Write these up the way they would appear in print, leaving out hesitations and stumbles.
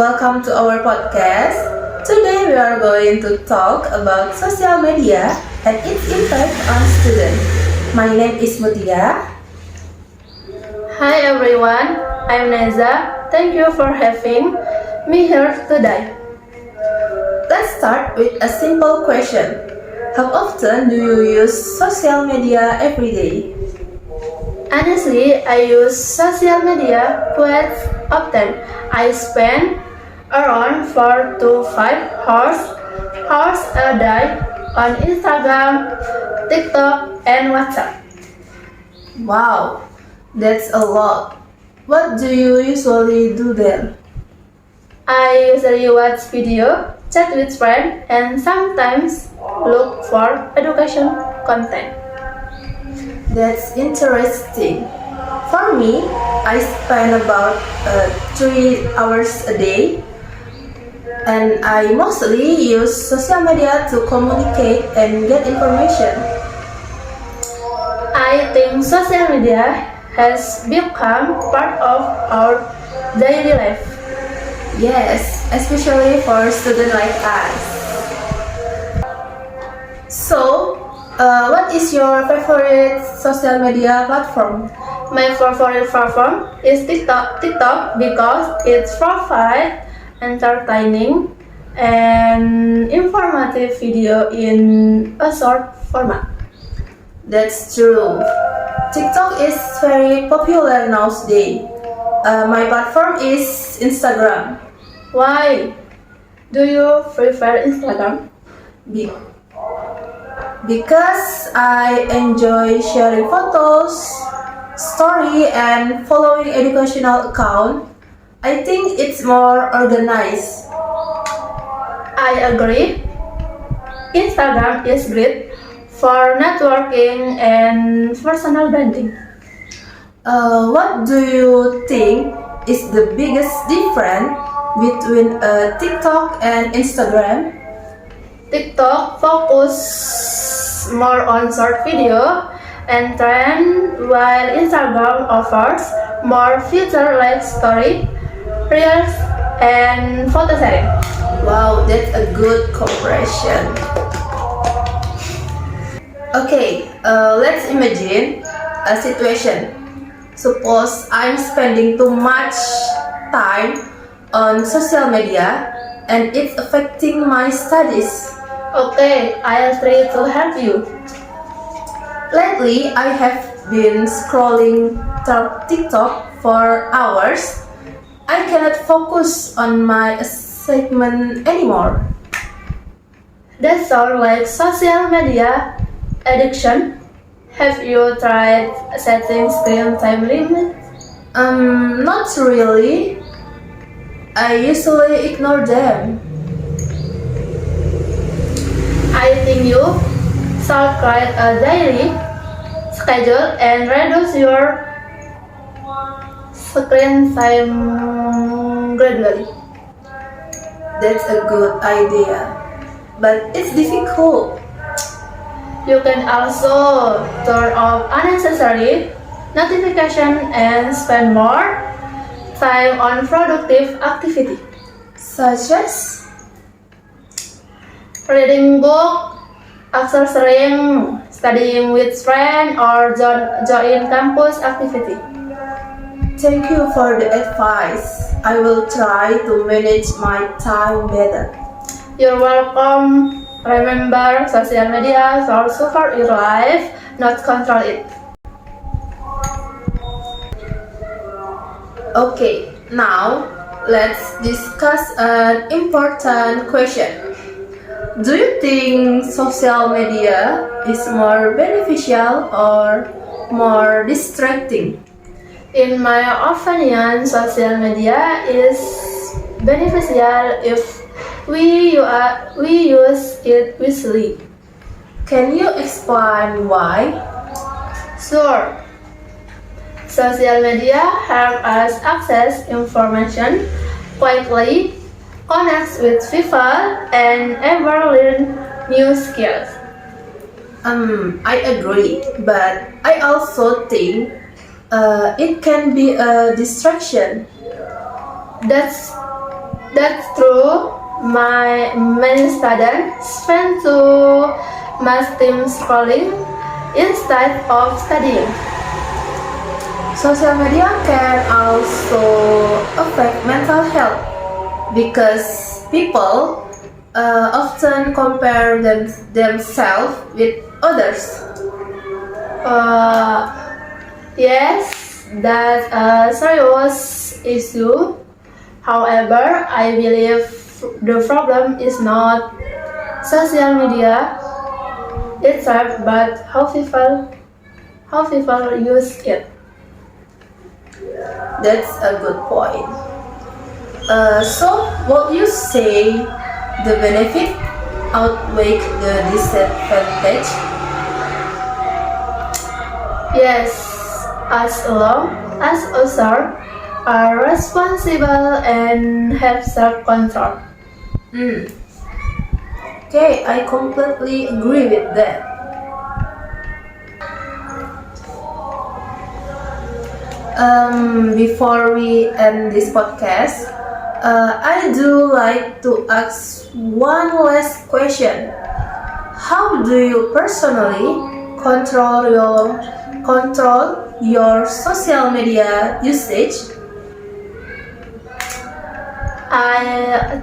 welcome to our podcast. Today we are going to talk about social media and its impact on students. My name is Mutia. Hi everyone, I'm Neza. Thank you for having me here today. Let's start with a simple question. How often do you use social media every day? Honestly, I use social media quite often. I spend around 4 to 5 hours a day on Instagram, TikTok, and WhatsApp. Wow, that's a lot. What do you usually do there? I usually watch video, chat with friends, and sometimes look for education content. That's interesting. For me, I spend about 3 hours a day, and I mostly use social media to communicate and get information. I think social media has become part of our daily life. Yes, especially for students like us. So, what is your favorite social media platform? My favorite platform is TikTok because it provides entertaining and informative video in a short format. That's true. TikTok is very popular nowadays. My platform is Instagram. Why do you prefer Instagram? Be- because I enjoy sharing photos, story, and following educational account. I think it's more organized. I agree. Instagram is great for networking and personal branding. What do you think is the biggest difference between TikTok and Instagram? TikTok focus more on short video and trend, while Instagram offers more feature like story, reels, and photo sharing. Wow, that's a good comparison. Okay, let's imagine a situation. Suppose I'm spending too much time on social media and it's affecting my studies. Okay, I'll try to help you. Lately, I have been scrolling through TikTok for hours. I cannot focus on my assignment anymore. That sounds like social media addiction. Have you tried setting screen time limit? Not really. I usually ignore them. I think you should create a daily schedule and reduce your screen time gradually. That's a good idea. But it's difficult. You can also turn off unnecessary notification and spend more time on productive activity. Such as? Reading book, exercising, studying with friends, or join campus activity. Thank you for the advice. I will try to manage my time better. You're welcome. Remember, social media should support your life, not control it. Okay, now let's discuss an important question. Do you think social media is more beneficial or more distracting? In my opinion, social media is beneficial if we use it wisely. Can you explain why? Sure. Social media help us access information quickly, connect with people, and ever learn new skills. I agree, but I also think it can be a distraction. That's That's true. Many students spend too much time scrolling instead of studying. Social media can also affect mental health because people often compare themselves with others. Uh, yes, that's a serious issue. However, I believe the problem is not social media itself, but how people use it. That's a good point. So, what you say the benefit outweigh the disadvantage? Yes, as long as users are responsible and have self-control. Hmm. Okay, I completely agree with that. Before we end this podcast, I do like to ask one last question. How do you personally control your social media usage? I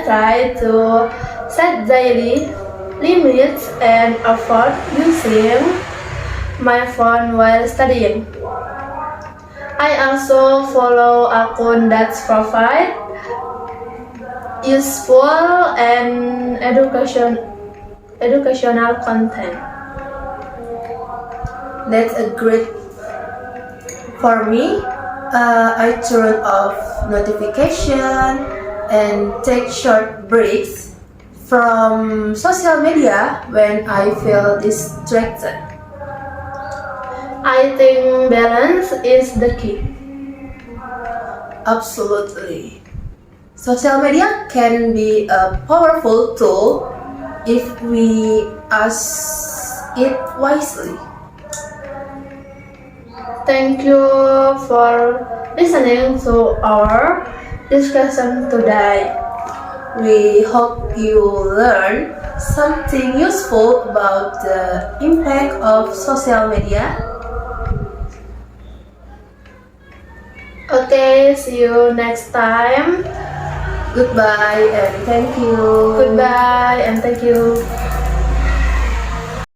try to set daily limits and avoid using my phone while studying. I also follow accounts that provide useful and educational content. That's a great. For me, I turn off notification and take short breaks from social media when I feel distracted. I think balance is the key. Absolutely. Social media can be a powerful tool if we use it wisely. Thank you for listening to our discussion today. We hope you learn something useful about the impact of social media. Okay, see you next time. Goodbye and thank you. Goodbye and thank you.